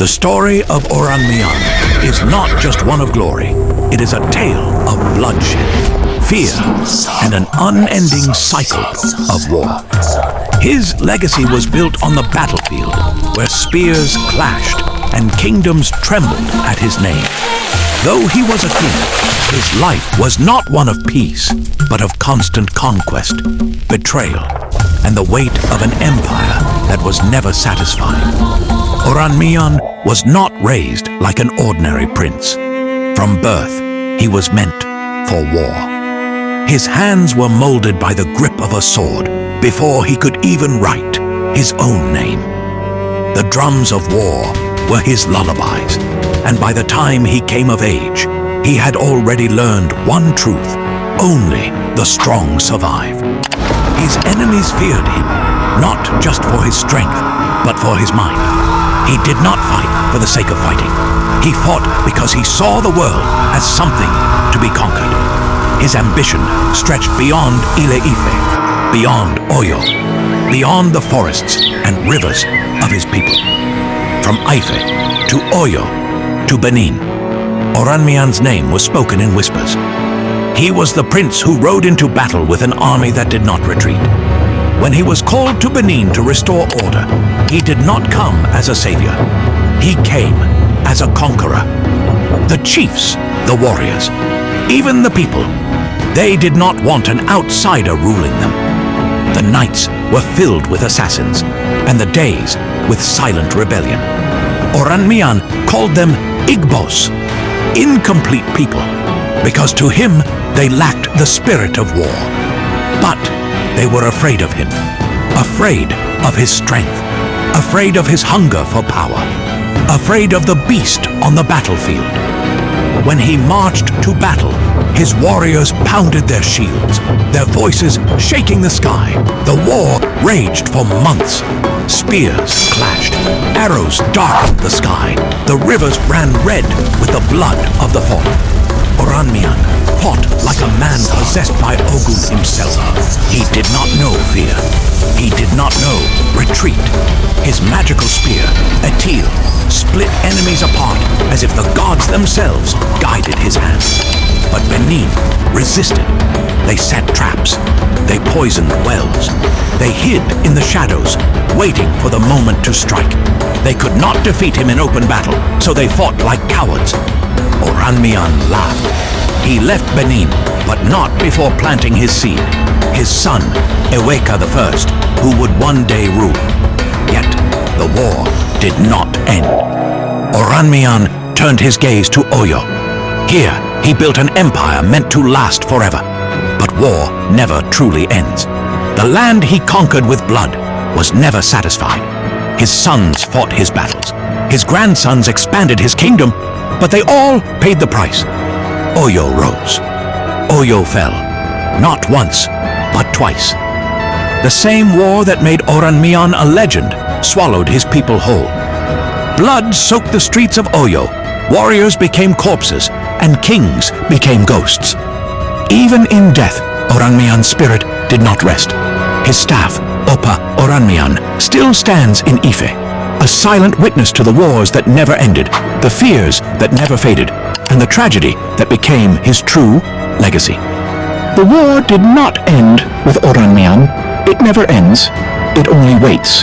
The story of Oranmiyan is not just one of glory. It is a tale of bloodshed, fear, and an unending cycle of war. His legacy was built on the battlefield, where spears clashed and kingdoms trembled at his name. Though he was a king, his life was not one of peace, but of constant conquest, betrayal, and the weight of an empire that was never satisfied. Oranmiyan was not raised like an ordinary prince. From birth, he was meant for war. His hands were molded by the grip of a sword before he could even write his own name. The drums of war were his lullabies, and by the time he came of age, he had already learned one truth: only the strong survive. His enemies feared him, not just for his strength, but for his mind. He did not fight for the sake of fighting. He fought because he saw the world as something to be conquered. His ambition stretched beyond Ile-Ife, beyond Oyo, beyond the forests and rivers of his people. From Ife to Oyo to Benin, Oranmiyan's name was spoken in whispers. He was the prince who rode into battle with an army that did not retreat. When he was called to Benin to restore order, he did not come as a savior. He came as a conqueror. The chiefs, the warriors, even the people, they did not want an outsider ruling them. The nights were filled with assassins, and the days with silent rebellion. Oranmiyan called them Igbos, incomplete people, because to him they lacked the spirit of war. But they were afraid of him, afraid of his strength, afraid of his hunger for power, afraid of the beast on the battlefield. When he marched to battle, his warriors pounded their shields, their voices shaking the sky. The war raged for months. Spears clashed, arrows darkened the sky. The rivers ran red with the blood of the fallen. Oranmiyan fought like a man possessed by Ogun himself. He did not know fear. He did not know retreat. His magical spear, Etil, split enemies apart as if the gods themselves guided his hand. But Benin resisted. They set traps. They poisoned wells. They hid in the shadows, waiting for the moment to strike. They could not defeat him in open battle, so they fought like cowards. Oranmiyan laughed. He left Benin, but not before planting his seed, his son, Eweka I, who would one day rule. Yet, the war did not end. Oranmiyan turned his gaze to Oyo. Here, he built an empire meant to last forever. But war never truly ends. The land he conquered with blood was never satisfied. His sons fought his battles. His grandsons expanded his kingdom, but they all paid the price. Oyo rose. Oyo fell. Not once, but twice. The same war that made Oranmiyan a legend swallowed his people whole. Blood soaked the streets of Oyo. Warriors became corpses, and kings became ghosts. Even in death, Oranmiyan's spirit did not rest. His staff, Opa Oranmiyan, still stands in Ife, a silent witness to the wars that never ended, the fears that never faded, and the tragedy that became his true legacy. The war did not end with Oranmiyan. It never ends. It only waits.